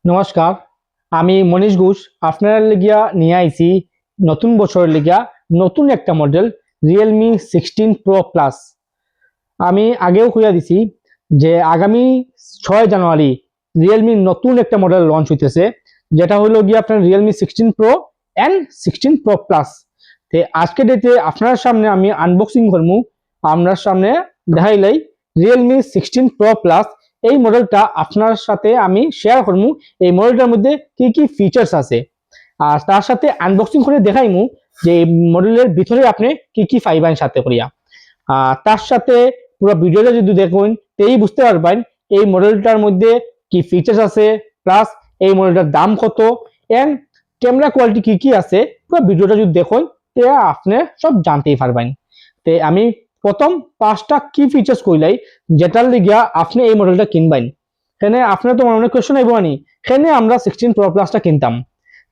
নমস্কার, আমি মনীষ ঘোষ। আপনার লিগিয়া নিয়ে আইছি নতুন বছরের লিগিয়া নতুন একটা মডেল Realme 16 Pro Plus। আমি আগেও কইয়া দিছি যে আগামী 6 জানুয়ারি রিয়েলমি নতুন একটা মডেল লঞ্চ হইতেছে, যেটা হলো গিয়ে আপনার Realme 16 Pro and 16 Pro Plus। তো আজকে ডেটে আপনার সামনে আমি আনবক্সিং করবো, আপনার সামনে দেখাইলাই Realme 16 Pro Plus। এই মডেলটা আপনার সাথে আমি শেয়ার করবো, এই মডেলটার মধ্যে কি কি ফিচার্স আছে, আর তার সাথে আনবক্সিং করে দেখাইমু যে এই মডেলের ভিতরে আপনি কি কি পাইবেন সাথে করিয়া। তার সাথে পুরো ভিডিওটা যদি দেখুন তেই বুঝতে পারবেন এই মডেলটার মধ্যে কি ফিচার্স আছে, প্লাস এই মডেলটার দাম কত, এন্ড ক্যামেরা কোয়ালিটি কি কি আছে। পুরো ভিডিওটা যদি দেখুন তে আপনি সব জানতেই পারবেন। তে আমি প্রথম 5টা কি ফিচার্স কইলাই যেটার লিগিয়া আপনি এই মডেলটা কিনবেন। এখানে আপনার তো অনেক কোয়েশ্চন আইব আনি এখানে আমরা 16 Pro Plus টা কিনতাম।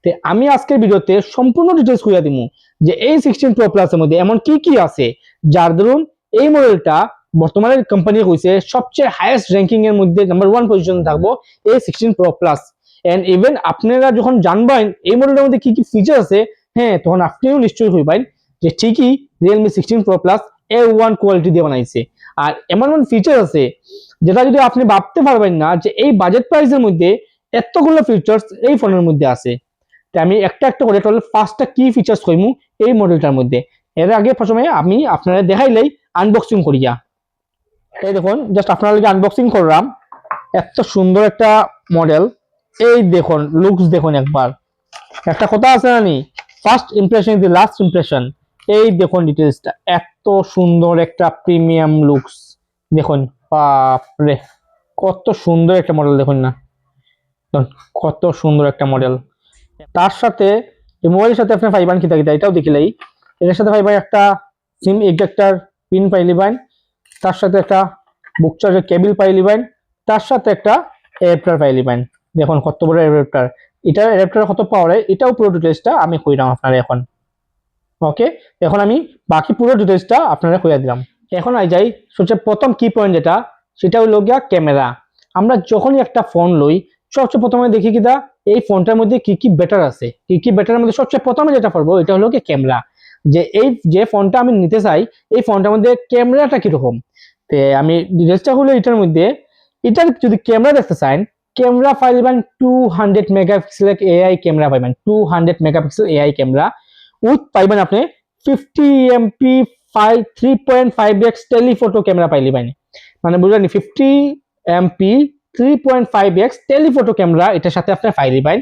তে আমি আজকের ভিডিওতে সম্পূর্ণ ডিটেইলস কইয়া দিমু যে এই 16 Pro Plus এর মধ্যে এমন কি কি আছে যার দরুন এই মডেলটা বর্তমানে কোম্পানি কইছে সবচেয়ে হাইয়েস্ট র‍্যাঙ্কিং এর মধ্যে নাম্বার 1 পজিশনে থাকবো এই 16 Pro Plus। এন্ড ইভেন আপনারা যখন জানবেন এই মডেলের মধ্যে কি কি ফিচার আছে, হ্যাঁ তখন আপনিও নিশ্চয়ই হইবেন যে ঠিকই Realme 16 Pro Plus A1 quality দিয়ে বানাইছে। আর এমন এমন ফিচার আছে যেটা যদি আপনি ভাবতে পারবেন না যে এই বাজেট প্রাইসের মধ্যে এতগুলো ফিচার্স এই ফোনের মধ্যে আছে। তাই আমি একটা একটা করে টোটাল 5টা কি ফিচার্স কইমু এই মডেলটার মধ্যে। এর আগে প্রথমে আমি আপনারা দেখাইলাই আনবক্সিং করিয়া। এই দেখুন জাস্ট আপনারা লাগে আনবক্সিং করলাম, এত সুন্দর একটা মডেল। এই দেখুন লুকস দেখুন একবার। একটা কথা আছে না নি, first impression is the last impression. এই দেখুন ডিটেইলসটা, এত সুন্দর একটা প্রিমিয়াম লুকস। দেখুন বাপরে কত সুন্দর একটা মডেল, দেখুন না কত সুন্দর একটা মডেল। তার সাথে এই মোবাইলের সাথে আপনি পাইবেন কিতা কিতা এটাও দেখিলাই। এর সাথে পাইবেন একটা সিম ইজেক্টর পিন পাইলিবেন, তার সাথে একটা বুক চার্জের কেবল পাইলিবেন, তার সাথে একটা অ্যাডাপ্টার পাইলিবেন। দেখুন কত বড় অ্যাডাপ্টার, এটা অ্যাডাপ্টার কত পাওয়ার, এটাও পুরো ডিটেইলসটা আমি কইরাম আপনারা এখন। ওকে, এখন আমি বাকি পুরো ডিটেইলসটা আপনারা কইয়া দিলাম। এখন আই যাই সবচেয়ে প্রথম কি পয়েন্ট, যেটা সেটা হলো গিয়া ক্যামেরা। আমরা যখনই একটা ফোন লই সবচেয়ে প্রথমে দেখি কিনা এই ফোনটার মধ্যে কি কি বেটার আছে, কি কি বেটারের মধ্যে সবচেয়ে প্রথমে যেটা পড়বো এটা হলো কি ক্যামেরা। যে এই যে ফোনটা আমি নিতে চাই এই ফোনটার মধ্যে ক্যামেরাটা কিরকম। তে আমি ডিটেইলসটা হলো এটার মধ্যে, এটার যদি ক্যামেরা দেখতে চান ক্যামেরা পাইবেন 200 মেগাপিক্সেলের এআই ক্যামেরা পাইবেন, 200 মেগাপিক্সেল এআই ক্যামেরা উইথ পাইবেন আপনি 50 এমপি 3.5x টেলিফটো ক্যামেরা পাইলিবেন। মানে বুঝলেন 50 এমপি 3.5x টেলিফটো ক্যামেরা এটার সাথে আপনি পাইলিবেন।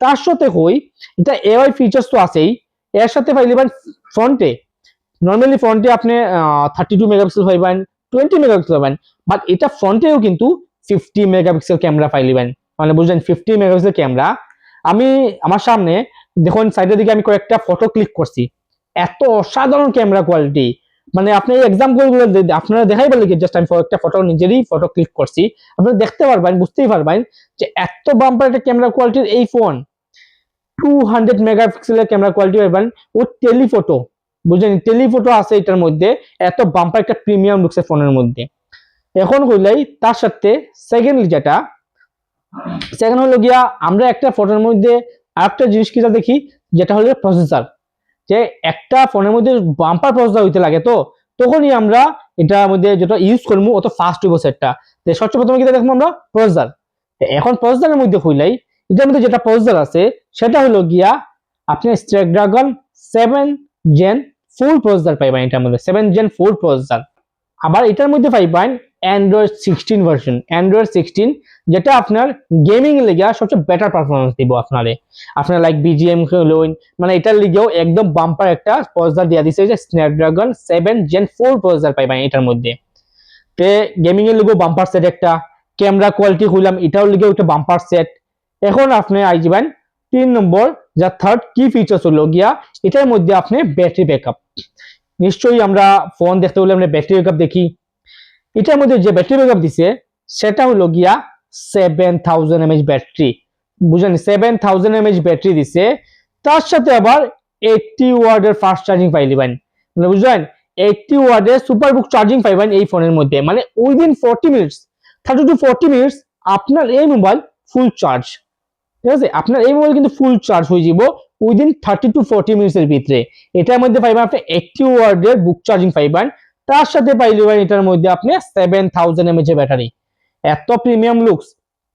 তার সাথে হই এটা এআই ফিচার্স তো আছেই, এর সাথে পাইলিবেন ফ্রন্টে। নরমালি ফ্রন্টে আপনি 32 মেগাপিক্সেল পাইবেন, 20 মেগাপিক্সেল পাইবেন, বাট এটা ফ্রন্টেও কিন্তু 50 মেগাপিক্সেল ক্যামেরা পাইলিবেন। মানে বুঝলেন 50 মেগাপিক্সেল ক্যামেরা। আমি আমার সামনে দেখুন সাইডের দিকে আমি কয়েকটা ফটো ক্লিক করছি, এত অসাধারণ ক্যামেরা কোয়ালিটি। মানে আপনি এক্সাম্পল গুলো আপনারা দেখাই বলে কি, জাস্ট আমি একটা ফটো নিজেরই ফটো ক্লিক করছি, আপনারা দেখতে পারবেন বুঝতেই পারবেন যে এত বাম্পার একটা ক্যামেরা কোয়ালিটির এই ফোন। 200 মেগাপিক্সেলের ক্যামেরা কোয়ালিটি পাবেন ও টেলিফটো, বুঝলেন টেলিফটো আছে এটার মধ্যে, এত বাম্পার একটা প্রিমিয়াম লুকসের ফোনের মধ্যে। এখন হইলাই তার সাথে সেকেন্ডলি যেটা, সেকেন্ড হলো গিয়া আমরা একটা ফটোর মধ্যে আরেকটা জিনিস কিটা দেখি, যেটা হলো প্রসেসর। যে একটা ফোনের মধ্যে বাম্পার প্রসেসর হইতে লাগে তো তখনই আমরা এটার মধ্যে যেটা ইউজ করবো অত ফাস্ট হইব সেটটা। সবচেয়ে প্রথমে কিটা দেখবো আমরা প্রসেসর। এখন প্রসেসরের মধ্যে হইলাই এটার মধ্যে যেটা প্রসেসর আছে সেটা হলো গিয়া আপনি স্ন্যাপড্রাগন 7 জেন 4 প্রসেসর পাইবেন এটার মধ্যে, 7 জেন 4 প্রসেসর। আবার এটার মধ্যে পাইবেন Android 16 ভার্সন, Android 16 যেটা আপনার গেমিং এর লেগে সবচেয়ে বেটার পারফরম্যান্স দিব আপনারে। আপনার লাইক বিজিএম লইন, মানে এটার লিগেও একদম বাম্পার একটা প্রসেসর দিয়া দিছে, যে স্ন্যাপড্রাগন 7 জেন 4 প্রসেসর পাইবেন এটার মধ্যে। তে গেমিং এর লিগেও বাম্পার সেট একটা, ক্যামেরা কোয়ালিটি হইলাম এটাও লিগেও একটা বাম্পার সেট। এখন আপনি আইবেন 3 নম্বর যা থার্ড কি ফিচার্স হলো গিয়া, এটার মধ্যে আপনি ব্যাটারি ব্যাকআপ। নিশ্চয়ই আমরা ফোন দেখতে হলে আমরা ব্যাটারি ব্যাকআপ দেখি, এটার মধ্যে যে ব্যাটারি ব্যাকআপ দিছে সেটা হলো গিয়া 7000 mAh ব্যাটারি, বুঝলেন 7000 mAh ব্যাটারি দিছে। তার সাথে আবার 80 ওয়াটের ফাস্ট চার্জিং পাইলিবেন, মানে বুঝলেন 80 ওয়াটের সুপারবুক চার্জিং পাইবেন এই ফোনের মধ্যে। মানে উইদিন 40 মিনিটস 30 to 40 মিনিটস আপনার এই মোবাইল ফুল চার্জ। ঠিক আছে। আপনার এই মোবাইল কিন্তু ফুল চার্জ হয়ে যাব উইদিন 30 to 40 মিনিটসের ভিতরে। এটার মধ্যে পাইবেন আপনি 80 ওয়াটের বুক চার্জিং পাইবেন, তার সাথে পাইলেন এটার মধ্যে আপনি 7000 mAh এর ব্যাটারি। এত প্রিমিয়াম লুকস,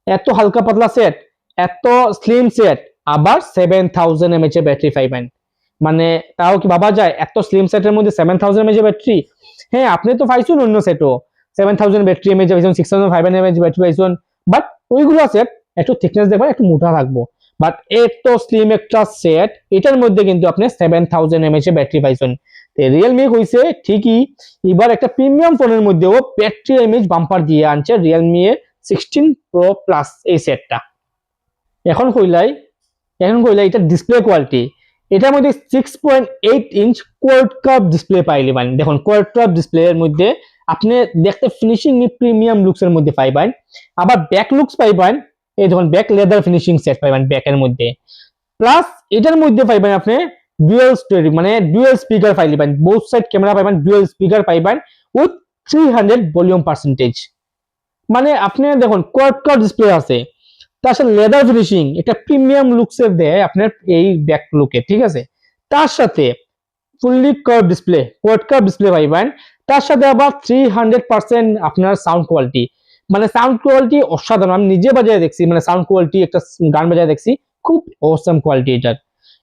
এত হালকা পাতলা সেট, এত স্লিম সেট, আবার 7000 mAh এর ব্যাটারি পাইবেন। মানে তাও কি ভাবা যায় এত স্লিম সেটের মধ্যে 7000 mAh ব্যাটারি? হ্যাঁ, আপনি তো পাইছেন অন্য সেটও 7000 ব্যাটারি mAh পাইছেন, 6500 mAh ব্যাটারি পাইছেন, বাট ওইগুলো সেট একটু থিকনেস দেখবেন একটু মোটা থাকবো। বাট এত স্লিম একটা সেট, এটার মধ্যে কিন্তু আপনি 7000 mAh ব্যাটারি পাইছেন। রিয়েলমি হইছে ঠিকই এবার একটা প্রিমিয়াম ফোনের মধ্যেও ব্যাটারি এমএইচ বাম্পার দিয়ে আনছে রিয়েলমি 16 প্রো প্লাস এই সেটটা। এখন কইলাই এটা ডিসপ্লে কোয়ালিটি, এটার মধ্যে 6.8 ইঞ্চ কোয়াড কাপ ডিসপ্লে পাইলি। মানে দেখুন কোয়াড কাপ ডিসপ্লে এর মধ্যে আপনি দেখতে ফিনিশিং প্রিমিয়াম লুকস এর মধ্যে পাইবেন, আবার ব্যাক লুকস পাইবেন এই দেখুন ব্যাক লেদার ফিনিশিং সেট পাইবেন ব্যাকের মধ্যে। প্লাস এটার মধ্যে পাইবেন আপনি ডুয়াল স্টোরি মানে ডুয়াল স্পিকার পাইবেন, বোথ সাইড ক্যামেরা পাইবেন, ডুয়াল স্পিকার পাইবেন উইথ 300 ভলিউম পার্সেন্টেজ। মানে আপনি দেখুন কোয়াড কাপ ডিসপ্লে আছে, তার সাথে লেদার ফিনিশিং একটা প্রিমিয়াম লুকস এর দেয় আপনার এই ব্যাক লুকে, ঠিক আছে। তার সাথে fully curve display, quad curve display পাইবেন, তার সাথে আবার 300% আপনার সাউন্ড কোয়ালিটি। মানে সাউন্ড কোয়ালিটি অসাধারণ, আমি নিজে বাজায় দেখছি, মানে সাউন্ড কোয়ালিটি একটা গান বাজায় দেখছি, খুব অসাম কোয়ালিটি এটার।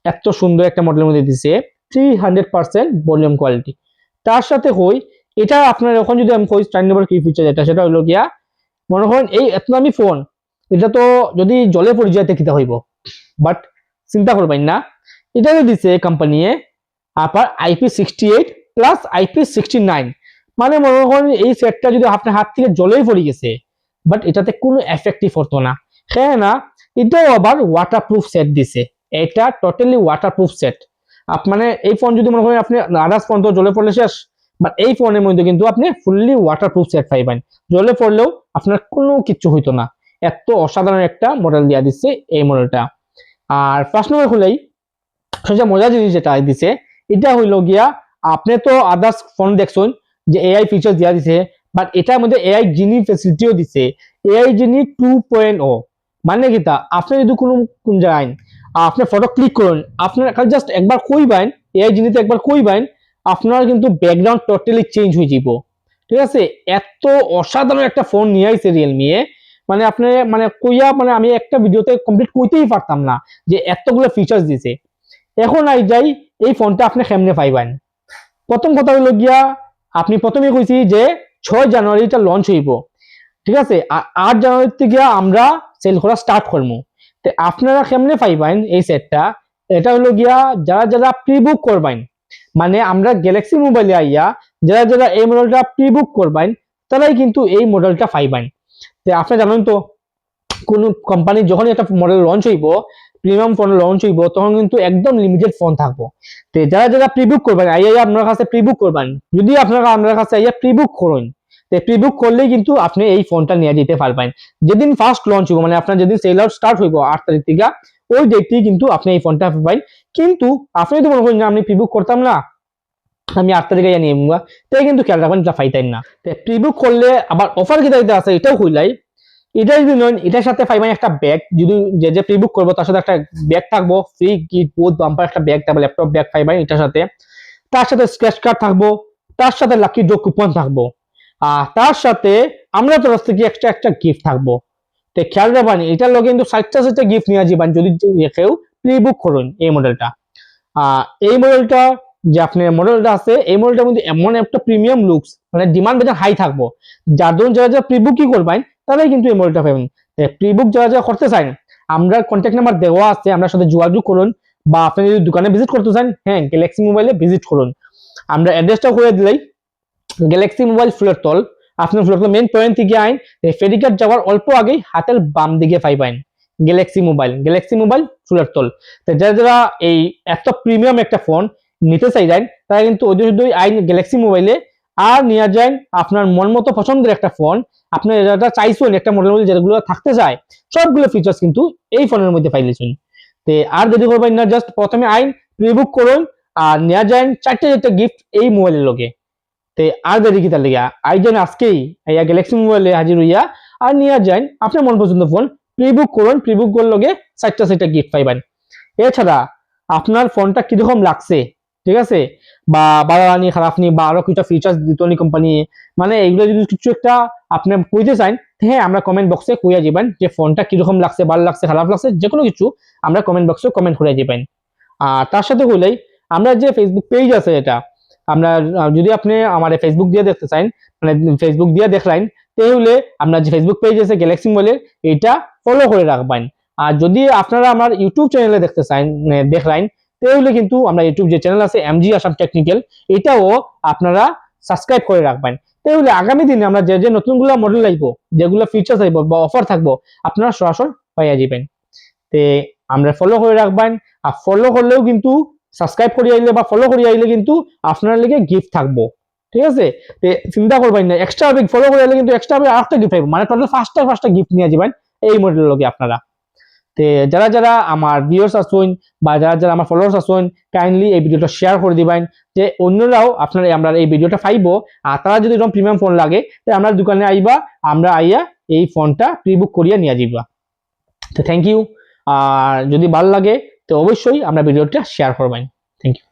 এত সুন্দর একটা মডেলের মধ্যে দিছে 300% ভলিউম কোয়ালিটি। তার সাথে হই এটা আপনার এখন যদি আমি কই 4 নম্বর কি ফিচার যেটা, সেটা হলো গিয়া মনে করেন এই এত দামি ফোন, এটা তো যদি জলে পড়ে যায় কিতা হইব, বাট চিন্তা করবেন না, এটা দিছে কোম্পানি আপনার IP68 প্লাস IP69। মানে মনে করেন এই সেটটা যদি আপনার হাত থেকে জলেই পড়ে গেছে, বাট এটাতে কোনো এফেক্টিভ হতো না। হ্যাঁ না, এটাও আবার ওয়াটারপ্রুফ সেট দিছে, এটা টোটালি ওয়াটারপ্রুফ সেট। মানে এই ফোন যদি মনে করেন আপনি আদার্স ফোন তো জলে পড়লে শেষ, বাট এই ফোনের মধ্যে কিন্তু আপনি ফুললি ওয়াটারপ্রুফ সেট পাইবেন, জলে পড়লেও আপনার কোনো কিছু হইতো না। এত অসাধারণ একটা মডেল দিয়া দিচ্ছে এই মডেলটা। আর ফার্স্ট নম্বর হলেই সবচেয়ে মজার জিনিস যেটা দিছে, এটা হইলো গিয়া আপনি তো আদার্স ফোন দেখছেন যে এআই ফিচার দিয়া দিছে, বাট এটার মধ্যে এআই জিনি ফ্যাসিলিটিও দিছে, এআই জিনি 2.0। মানে কি তা আপনি যদি কোনো কোন জায়গায় আপনি ফটো ক্লিক করুন, আপনার জাস্ট একবার কইবেন এআই জিনিতে একবার কইবেন, আপনার কিন্তু ব্যাকগ্রাউন্ড টোটালি চেঞ্জ হয়ে যাব, ঠিক আছে। এত অসাধারণ একটা ফোন নিয়ে আইছে রিয়েলমি মানে আপনি মানে কইয়া মানে আমি একটা ভিডিওতে কমপ্লিট কইতেই পারতাম না যে এতগুলো ফিচার্স দিছে। এখন আই যাই এই ফোনটা আপনি কেমনে পাইবেন। প্রথম কথা হলো গিয়া আপনি প্রথমে কইছি যে 6 জানুয়ারি এটা লঞ্চ হইব, ঠিক আছে। 8 জানুয়ারি থেকে আমরা সেল করা স্টার্ট করবো। তো আপনারা কেমনে পাইবেন এই সেটটা, এটা হলো গিয়া যারা যারা প্রি বুক করবেন, মানে আমরা গ্যালাক্সি মোবাইলে আইয়া যারা যারা এই মডেলটা প্রি বুক করবেন তারাই কিন্তু এই মডেলটা পাইবেন। তো আপনি জানেন তো কোন কোম্পানি যখন একটা মডেল লঞ্চ হইব, প্রিমিয়াম ফোন লঞ্চ হইব, তখন কিন্তু একদম লিমিটেড ফোন থাকবো। তো যারা যারা প্রিবুক করবেন আইয়া আপনার কাছে প্রিবুক করবেন, যদি আপনারা আমার কাছে আইয়া প্রিবুক করুন, তো প্রিবুক করলেই কিন্তু আপনি এই ফোনটা নিয়ে যেতে পারবেন। যেদিন ফার্স্ট লঞ্চ হইব মানে আপনার যেদিন সেল আউট স্টার্ট হইব 8 তারিখ থেকে, ওই ডেটটি কিন্তু আপনি এই ফোনটা পাবেন। কিন্তু আপনি যদি মনে করেন যে আমি প্রিবুক করতাম না, আমি 8 তারিখে নিয়ে নেবো, তাই কিন্তু খেয়াল রাখবেন এটা পাইতেন না। প্রিবুক করলে আবার অফার কি দিতে আছে এটাও হইলাই, এটা যদি নেন এটার সাথে পাইবেন একটা ব্যাগ, যদি যে যে প্রিবুক করবো তার সাথে একটা ব্যাগ থাকবো ফ্রি গিফট, বহুত বাম্পার একটা ব্যাগ থাকবে, ল্যাপটপ ব্যাগ পাইবেন এটার সাথে। তার সাথে স্ক্র্যাচ কার্ড থাকবো, তার সাথে লাকি ড্র কুপন থাকবো, আর তার সাথে আমরা তরফ থেকে এক্সট্রা একটা গিফট থাকবো। তো খেয়াল রাখবেন এটার লগে কিন্তু 60টা গিফট নিয়ে যাবেন যদি কেউ প্রিবুক করুন এই মডেলটা। এই মডেলটা যে আপনার মডেলটা আছে এই মডেলটার মধ্যে এমন একটা প্রিমিয়াম লুকস, মানে ডিমান্ড বাজার হাই থাকবো, যার ধরুন যারা যারা প্রিবুকই করবেন তারাই কিন্তু এই মডেলটা পাবেন। প্রিবুক যারা যারা করতে চান আমরা কন্ট্যাক্ট নাম্বার দেওয়া আছে, আপনার সাথে যোগাযোগ করুন, বা আপনি যদি দোকানে ভিজিট করতে চান হ্যাঁ গ্যালাক্সি মোবাইলে ভিজিট করুন। আমরা অ্যাড্রেসটা করে দিলাই গ্যালাক্সি মোবাইল ফুলেরতল। আপনার ফুলেরতল মেইন পয়েন্ট থেকে আইন ফেরিঘাট যাওয়ার অল্প আগেই হাতের বাম দিকে পাইবেন গ্যালাক্সি মোবাইল ফুলেরতল। তো যারা যারা এই এত প্রিমিয়াম একটা ফোন নিতে চাইলেন তারা কিন্তু ওই আইন গ্যালাক্সি মোবাইলে আর নিয়ে যান আপনার মন মতো পছন্দের একটা ফোন। আপনি যেটা চাইছেন একটা মডেলের মধ্যে যেগুলো থাকতে যায় সবগুলো ফিচার্স কিন্তু এই ফোনের মধ্যে পাইলেছেন। তো আর যদি করবেন না, জাস্ট প্রথমে আইন প্রিবুক করুন আর নিয়ে যান 4টা গিফট এই মোবাইলের লগে। তে আর দেরি কি তার লিগা আইজেন আজকেই গ্যালাক্সি মোবাইলে হাজির হইয়া আর নিয়ে যান আপনার মন পছন্দ ফোন প্রি বুক করুন, প্রি বুক করলে লগে 4টা গিফট পাইবেন। এছাড়া আপনার ফোনটা কিরকম লাগছে, ঠিক আছে, বা ভালো নি খারাপ নি, বা আরো কিছু ফিচার্স দিত নি কোম্পানি, মানে এইগুলো যদি কিছু একটা আপনি কইতে চান, হ্যাঁ আমরা কমেন্ট বক্সে কইয়া দিবেন যে ফোনটা কিরকম লাগছে, ভালো লাগছে খারাপ লাগছে, যে কোনো কিছু আমরা কমেন্ট বক্সে কমেন্ট করে দিবেন। আর তার সাথে হইলেই আমরা যে ফেসবুক পেজ আছে এটা, আমরা যদি আপনি আমার ফেসবুক দিয়ে দেখতে চান, মানে ফেসবুক দিয়ে দেখলেন, তাহলে আমরা যে ফেসবুক পেজ আছে গ্যালাক্সি মোবাইলের, এটা ফলো করে রাখবেন। আর যদি আপনারা আমার ইউটিউব চ্যানেলে দেখতে চান, দেখলেন, তাহলে কিন্তু আমরা ইউটিউব যে চ্যানেল আছে এমজি আসাম টেকনিক্যাল, এটাও আপনারা সাবস্ক্রাইব করে রাখবেন। তাহলে আগামী দিনে আমরা যে যে নতুনগুলো মডেল আইবো, যেগুলো ফিচার্স আইবো বা অফার থাকবো, আপনারা সরাসরি পাইয়া যাবেন। তে আমরা ফলো করে রাখবেন। আর ফলো করলেও কিন্তু, সাবস্ক্রাইব করে আইলে বা ফলো করে আইলে কিন্তু আপনার লেগে গিফট থাকবো, ঠিক আছে। তে চিন্তা করবেন না, এক্সট্রা ভাবে ফলো করে আইলে কিন্তু এক্সট্রা ভাবে আরেকটা গিফট পাইবো, মানে টোটাল পাঁচটা গিফট নিয়ে যাবেন এই মডেলের লগে আপনারা। তে যারা যারা আমার ভিউয়ার্স আছেন বা যারা যারা আমার ফলোয়ার্স আছেন, কাইন্ডলি এই ভিডিওটা শেয়ার করে দিবেন, যে অন্যরাও আপনার আমরা এই ভিডিওটা পাইবো। আর তারা যদি এরকম প্রিমিয়াম ফোন লাগে, তাহলে আমরা দোকানে আইবা, আমরা আইয়া এই ফোনটা প্রি বুক করিয়া নিয়ে যাবা। তো থ্যাংক ইউ। আর যদি ভালো লাগে তো অবশ্যই আমরা ভিডিওটা শেয়ার করবেন। Thank you.